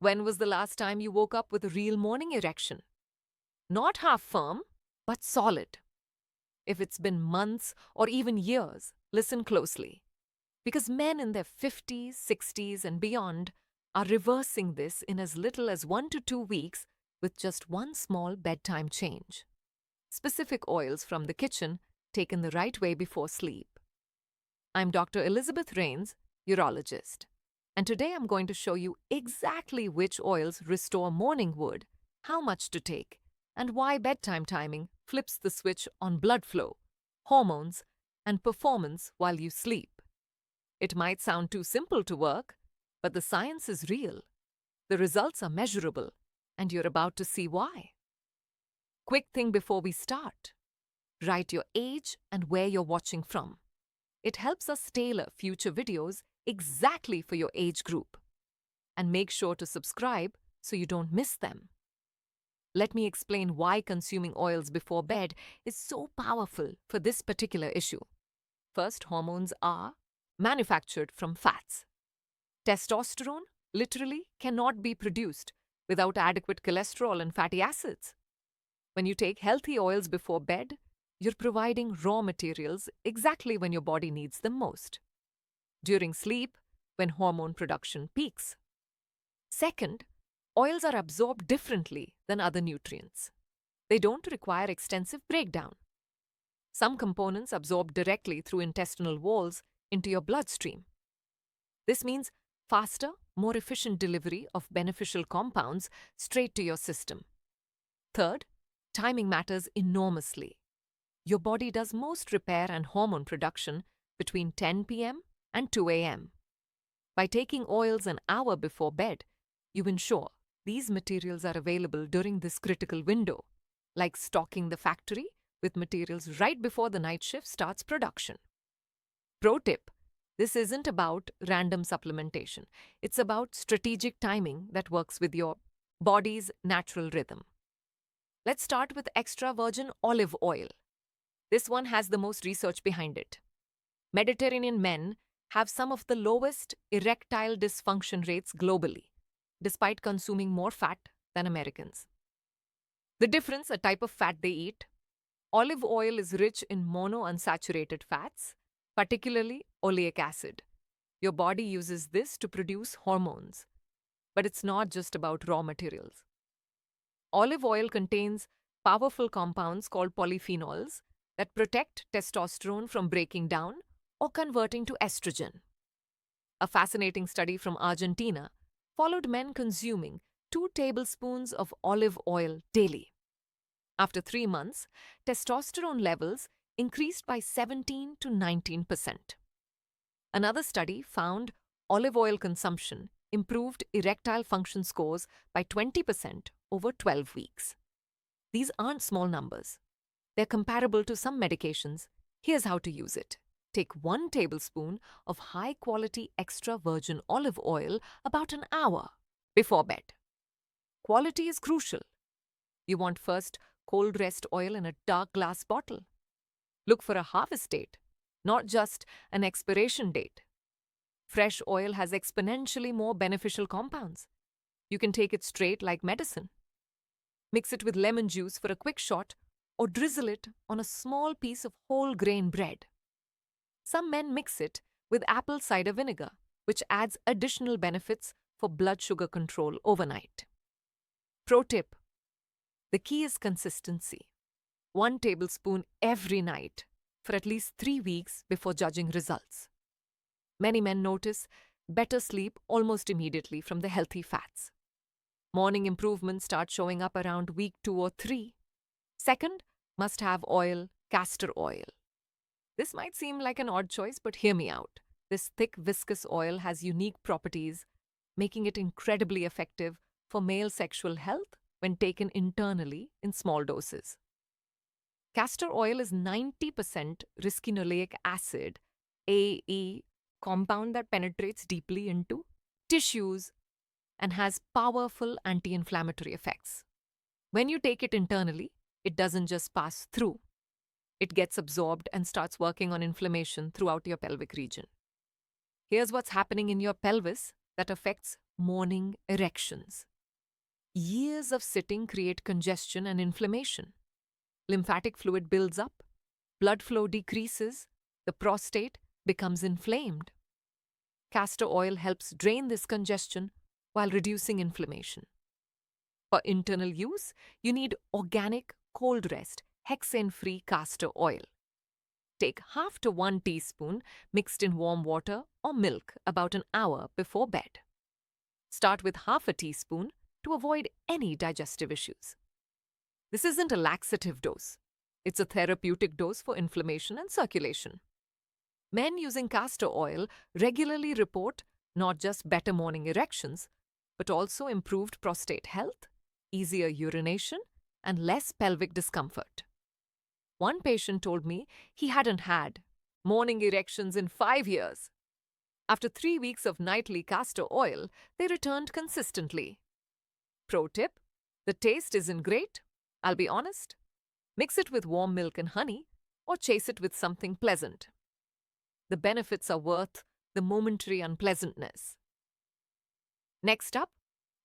When was the last time you woke up with a real morning erection? Not half firm, but solid. If it's been months or even years, listen closely. Because men in their 50s, 60s, and beyond are reversing this in as little as 1 to 2 weeks with just one small bedtime change. Specific oils from the kitchen taken the right way before sleep. I'm Dr. Elizabeth Rains, urologist, and today I'm going to show you exactly which oils restore morning wood, how much to take, and why bedtime timing flips the switch on blood flow, hormones, and performance while you sleep. It might sound too simple to work, but the science is real. The results are measurable, and you're about to see why. Quick thing before we start. Write your age and where you're watching from. It helps us tailor future videos exactly for your age group. And make sure to subscribe so you don't miss them. Let me explain why consuming oils before bed is so powerful for this particular issue. First, hormones are manufactured from fats. Testosterone literally cannot be produced without adequate cholesterol and fatty acids. When you take healthy oils before bed, you're providing raw materials exactly when your body needs them most. During sleep, when hormone production peaks. Second, oils are absorbed differently than other nutrients. They don't require extensive breakdown. Some components absorb directly through intestinal walls into your bloodstream. This means faster, more efficient delivery of beneficial compounds straight to your system. Third, timing matters enormously. Your body does most repair and hormone production between 10 p.m. and 2 a.m. By taking oils an hour before bed, you ensure these materials are available during this critical window, like stocking the factory with materials right before the night shift starts production. Pro tip: this isn't about random supplementation. It's about strategic timing that works with your body's natural rhythm. Let's start with extra virgin olive oil. This one has the most research behind it. Mediterranean men have some of the lowest erectile dysfunction rates globally, despite consuming more fat than Americans. The difference: a type of fat they eat. Olive oil is rich in monounsaturated fats, particularly oleic acid. Your body uses this to produce hormones. But it's not just about raw materials. Olive oil contains powerful compounds called polyphenols that protect testosterone from breaking down or converting to estrogen. A fascinating study from Argentina followed men consuming 2 tablespoons of olive oil daily. After 3 months, testosterone levels increased by 17 to 19%. Another study found olive oil consumption improved erectile function scores by 20% over 12 weeks. These aren't small numbers. They're comparable to some medications. Here's how to use it. Take 1 tablespoon of high-quality extra virgin olive oil about an hour before bed. Quality is crucial. You want first cold rest oil in a dark glass bottle. Look for a harvest date, not just an expiration date. Fresh oil has exponentially more beneficial compounds. You can take it straight like medicine. Mix it with lemon juice for a quick shot or drizzle it on a small piece of whole grain bread. Some men mix it with apple cider vinegar, which adds additional benefits for blood sugar control overnight. Pro tip: the key is consistency. 1 tablespoon every night for at least 3 weeks before judging results. Many men notice better sleep almost immediately from the healthy fats. Morning improvements start showing up around week 2 or 3. Second, must-have oil, castor oil. This might seem like an odd choice, but hear me out. This thick, viscous oil has unique properties, making it incredibly effective for male sexual health when taken internally in small doses. Castor oil is 90% ricinoleic acid, AE, compound that penetrates deeply into tissues and has powerful anti-inflammatory effects. When you take it internally, it doesn't just pass through. It gets absorbed and starts working on inflammation throughout your pelvic region. Here's what's happening in your pelvis that affects morning erections. Years of sitting create congestion and inflammation. Lymphatic fluid builds up, blood flow decreases, the prostate becomes inflamed. Castor oil helps drain this congestion while reducing inflammation. For internal use, you need organic, cold rest, hexane-free castor oil. Take half to 1 teaspoon mixed in warm water or milk about an hour before bed. Start with half a teaspoon to avoid any digestive issues. This isn't a laxative dose. It's a therapeutic dose for inflammation and circulation. Men using castor oil regularly report not just better morning erections, but also improved prostate health, easier urination, and less pelvic discomfort. One patient told me he hadn't had morning erections in 5 years. After 3 weeks of nightly castor oil, they returned consistently. Pro tip: the taste isn't great, I'll be honest. Mix it with warm milk and honey, or chase it with something pleasant. The benefits are worth the momentary unpleasantness. Next up,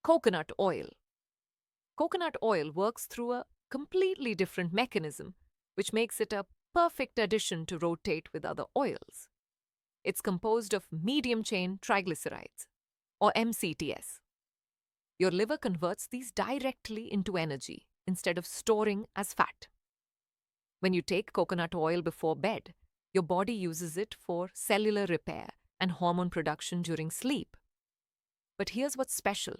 coconut oil. Coconut oil works through a completely different mechanism, which makes it a perfect addition to rotate with other oils. It's composed of medium-chain triglycerides, or MCTs. Your liver converts these directly into energy instead of storing as fat. When you take coconut oil before bed, your body uses it for cellular repair and hormone production during sleep. But here's what's special.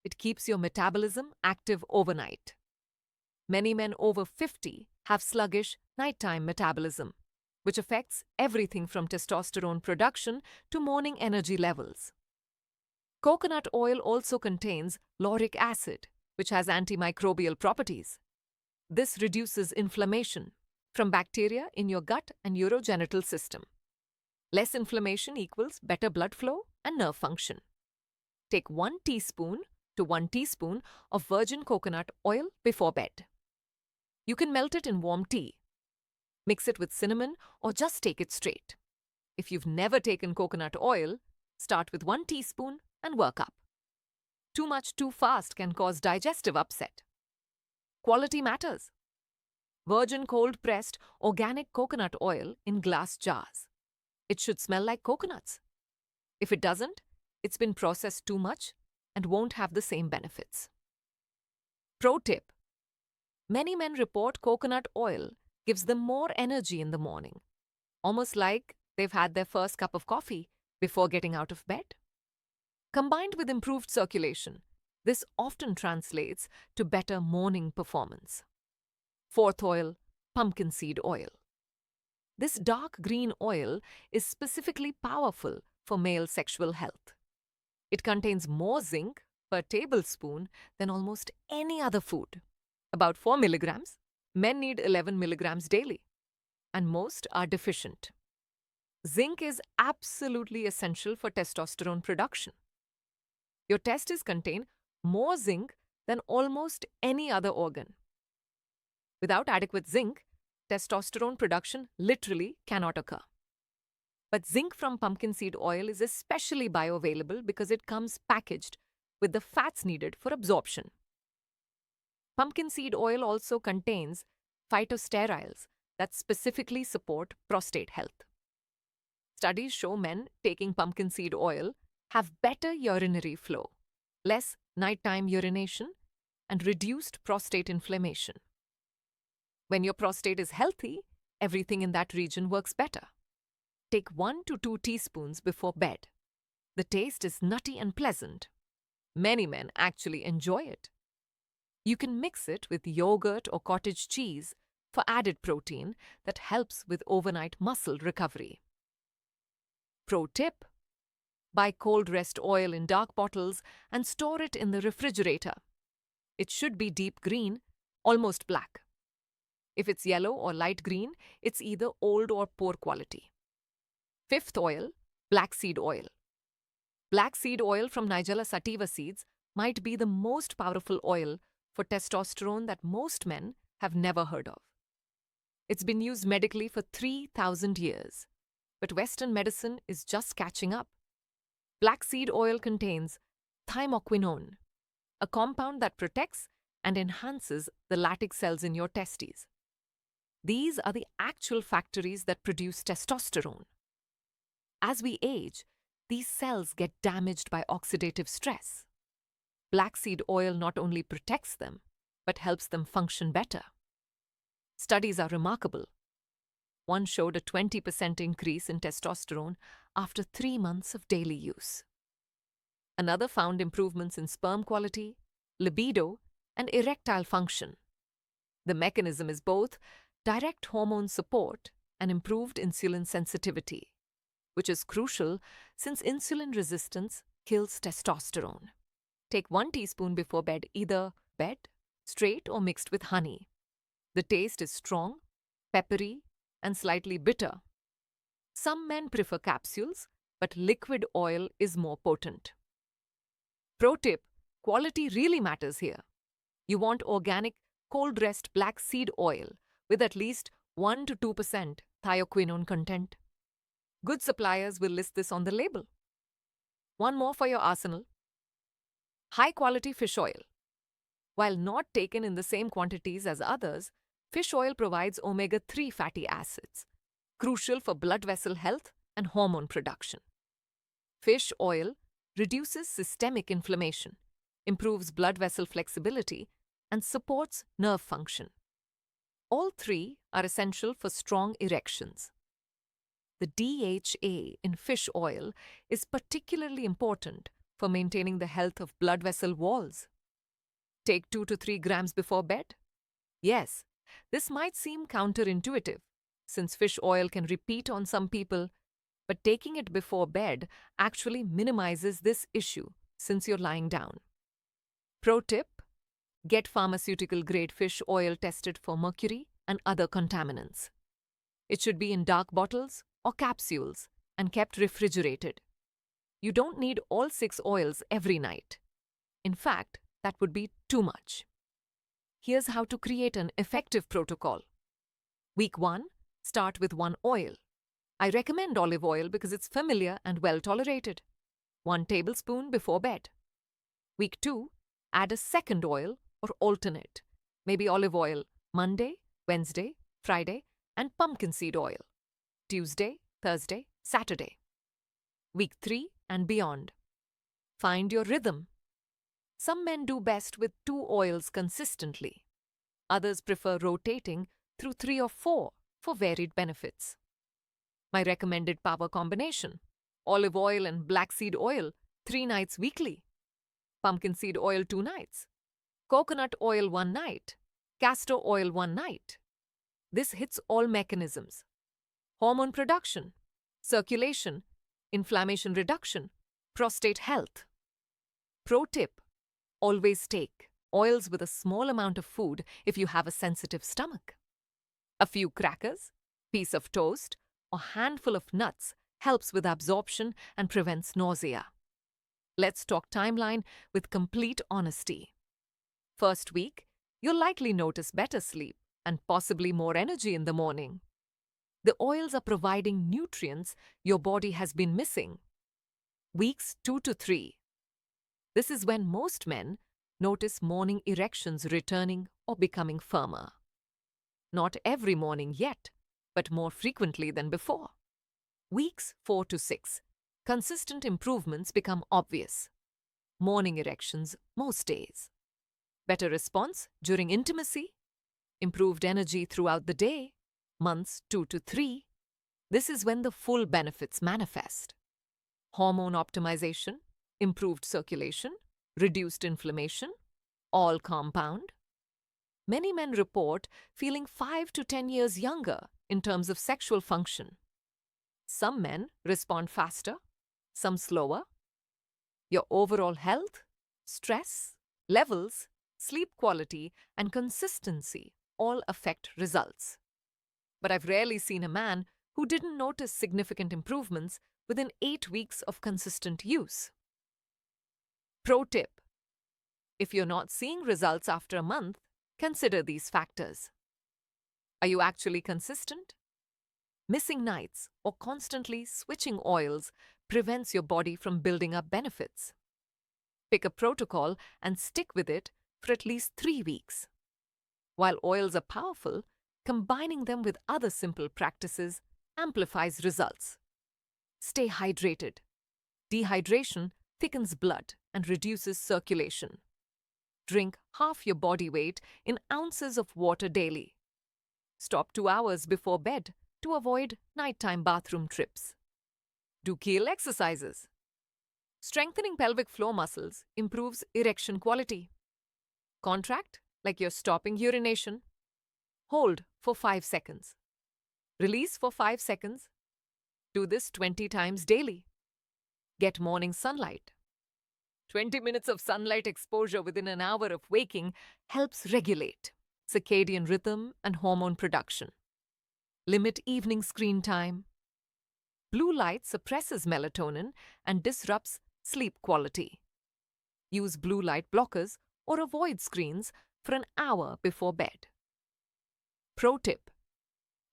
It keeps your metabolism active overnight. Many men over 50 have sluggish nighttime metabolism, which affects everything from testosterone production to morning energy levels. Coconut oil also contains lauric acid, which has antimicrobial properties. This reduces inflammation from bacteria in your gut and urogenital system. Less inflammation equals better blood flow and nerve function. Take 1 teaspoon to 1 teaspoon of virgin coconut oil before bed. You can melt it in warm tea. Mix it with cinnamon or just take it straight. If you've never taken coconut oil, start with 1 teaspoon and work up. Too much too fast can cause digestive upset. Quality matters. Virgin cold-pressed organic coconut oil in glass jars. It should smell like coconuts. If it doesn't, it's been processed too much and won't have the same benefits. Pro tip: many men report coconut oil gives them more energy in the morning, almost like they've had their first cup of coffee before getting out of bed. Combined with improved circulation, this often translates to better morning performance. Fourth oil, pumpkin seed oil. This dark green oil is specifically powerful for male sexual health. It contains more zinc per tablespoon than almost any other food. About 4 milligrams. Men need 11 milligrams daily, and most are deficient. Zinc is absolutely essential for testosterone production. Your testes contain more zinc than almost any other organ. Without adequate zinc, testosterone production literally cannot occur. But zinc from pumpkin seed oil is especially bioavailable because it comes packaged with the fats needed for absorption. Pumpkin seed oil also contains phytosterols that specifically support prostate health. Studies show men taking pumpkin seed oil have better urinary flow, less nighttime urination, and reduced prostate inflammation. When your prostate is healthy, everything in that region works better. Take 1 to 2 teaspoons before bed. The taste is nutty and pleasant. Many men actually enjoy it. You can mix it with yogurt or cottage cheese for added protein that helps with overnight muscle recovery. Pro tip: buy cold rest oil in dark bottles and store it in the refrigerator. It should be deep green, almost black. If it's yellow or light green, it's either old or poor quality. Fifth oil, black seed oil. Black seed oil from Nigella sativa seeds might be the most powerful oil for testosterone that most men have never heard of. It's been used medically for 3,000 years, but Western medicine is just catching up. Black seed oil contains thymoquinone, a compound that protects and enhances the latex cells in your testes. These are the actual factories that produce testosterone. As we age, these cells get damaged by oxidative stress. Black seed oil not only protects them, but helps them function better. Studies are remarkable. One showed a 20% increase in testosterone after 3 months of daily use. Another found improvements in sperm quality, libido, and erectile function. The mechanism is both direct hormone support and improved insulin sensitivity, which is crucial since insulin resistance kills testosterone. Take 1 teaspoon before bed, either straight or mixed with honey. The taste is strong, peppery, and slightly bitter. Some men prefer capsules, but liquid oil is more potent. Pro tip: quality really matters here. You want organic, cold-pressed black seed oil with at least 1 to 2% thioquinone content. Good suppliers will list this on the label. One more for your arsenal. High-quality fish oil. While not taken in the same quantities as others, fish oil provides omega-3 fatty acids, crucial for blood vessel health and hormone production. Fish oil reduces systemic inflammation, improves blood vessel flexibility, and supports nerve function. All three are essential for strong erections. The DHA in fish oil is particularly important for maintaining the health of blood vessel walls. Take 2 to 3 grams before bed? Yes, this might seem counterintuitive, since fish oil can repeat on some people, but taking it before bed actually minimizes this issue since you're lying down. Pro tip: get pharmaceutical-grade fish oil tested for mercury and other contaminants. It should be in dark bottles or capsules and kept refrigerated. You don't need all 6 oils every night. In fact, that would be too much. Here's how to create an effective protocol. Week 1, start with 1 oil. I recommend olive oil because it's familiar and well tolerated. 1 tablespoon before bed. Week 2, add a second oil or alternate, maybe olive oil Monday, Wednesday, Friday, and pumpkin seed oil Tuesday, Thursday, Saturday. Week 3 and beyond. Find your rhythm. Some men do best with 2 oils consistently. Others prefer rotating through 3 or 4 for varied benefits. My recommended power combination: olive oil and black seed oil 3 nights weekly, pumpkin seed oil 2 nights, coconut oil 1 night, castor oil 1 night. This hits all mechanisms: hormone production, circulation, inflammation reduction, prostate health. Pro tip: always take oils with a small amount of food if you have a sensitive stomach. A few crackers, piece of toast, or handful of nuts helps with absorption and prevents nausea. Let's talk timeline with complete honesty. First week, you'll likely notice better sleep and possibly more energy in the morning. The oils are providing nutrients your body has been missing. Weeks 2 to 3. This is when most men notice morning erections returning or becoming firmer. Not every morning yet, but more frequently than before. Weeks 4 to 6. Consistent improvements become obvious. Morning erections most days. Better response during intimacy. Improved energy throughout the day. Months 2 to 3. This is when the full benefits manifest. Hormone optimization, improved circulation, reduced inflammation, all compound. Many men report feeling 5 to 10 years younger in terms of sexual function. Some men respond faster, some slower. Your overall health, stress, levels, sleep quality, and consistency all affect results. But I've rarely seen a man who didn't notice significant improvements within 8 weeks of consistent use. Pro tip: if you're not seeing results after a month, consider these factors. Are you actually consistent? Missing nights or constantly switching oils prevents your body from building up benefits. Pick a protocol and stick with it for at least 3 weeks. While oils are powerful, combining them with other simple practices amplifies results. Stay hydrated. Dehydration thickens blood and reduces circulation. Drink half your body weight in ounces of water daily. Stop 2 hours before bed to avoid nighttime bathroom trips. Do Kegel exercises. Strengthening pelvic floor muscles improves erection quality. Contract like you're stopping urination. Hold for 5 seconds. Release for 5 seconds. Do this 20 times daily. Get morning sunlight. 20 minutes of sunlight exposure within an hour of waking helps regulate circadian rhythm and hormone production. Limit evening screen time. Blue light suppresses melatonin and disrupts sleep quality. Use blue light blockers or avoid screens for an hour before bed. Pro tip: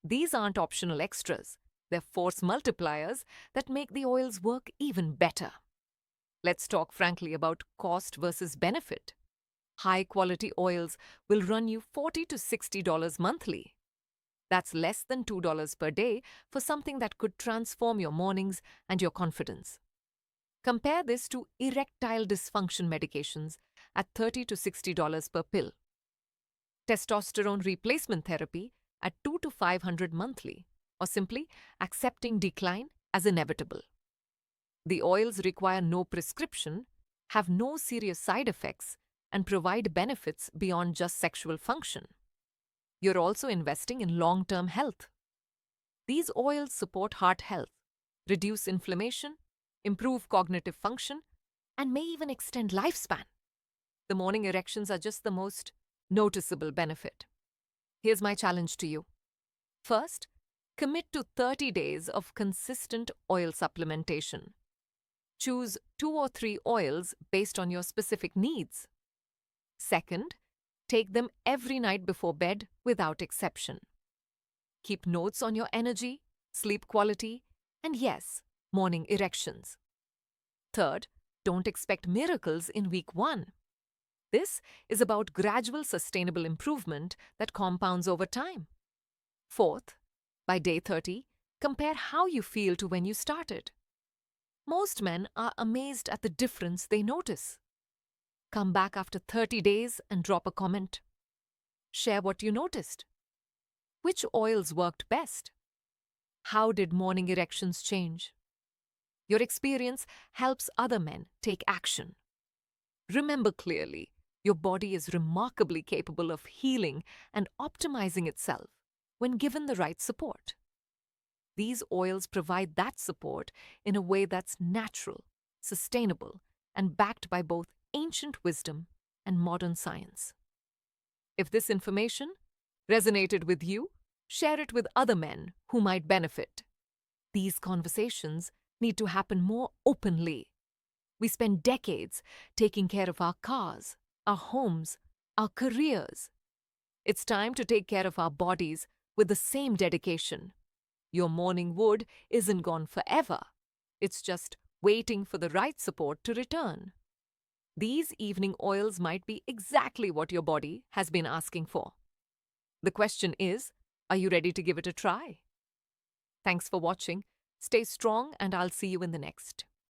these aren't optional extras, they're force multipliers that make the oils work even better. Let's talk frankly about cost versus benefit. High-quality oils will run you $40 to $60 monthly. That's less than $2 per day for something that could transform your mornings and your confidence. Compare this to erectile dysfunction medications at $30 to $60 per pill. Testosterone replacement therapy at $200 to $500 monthly, or simply accepting decline as inevitable. The oils require no prescription, have no serious side effects, and provide benefits beyond just sexual function. You're also investing in long-term health. These oils support heart health, reduce inflammation, improve cognitive function, and may even extend lifespan. The morning erections are just the most noticeable benefit. Here's my challenge to you. First, commit to 30 days of consistent oil supplementation. Choose 2 or 3 oils based on your specific needs. Second, take them every night before bed without exception. Keep notes on your energy, sleep quality, and yes, morning erections. Third, don't expect miracles in week 1. This is about gradual sustainable improvement that compounds over time. Fourth, by day 30, compare how you feel to when you started. Most men are amazed at the difference they notice. Come back after 30 days and drop a comment. Share what you noticed. Which oils worked best? How did morning erections change? Your experience helps other men take action. Remember clearly, your body is remarkably capable of healing and optimizing itself when given the right support. These oils provide that support in a way that's natural, sustainable, and backed by both ancient wisdom and modern science. If this information resonated with you, share it with other men who might benefit. These conversations need to happen more openly. We spend decades taking care of our cars, our homes, our careers. It's time to take care of our bodies with the same dedication. Your morning wood isn't gone forever. It's just waiting for the right support to return. These evening oils might be exactly what your body has been asking for. The question is, are you ready to give it a try? Thanks for watching. Stay strong, and I'll see you in the next.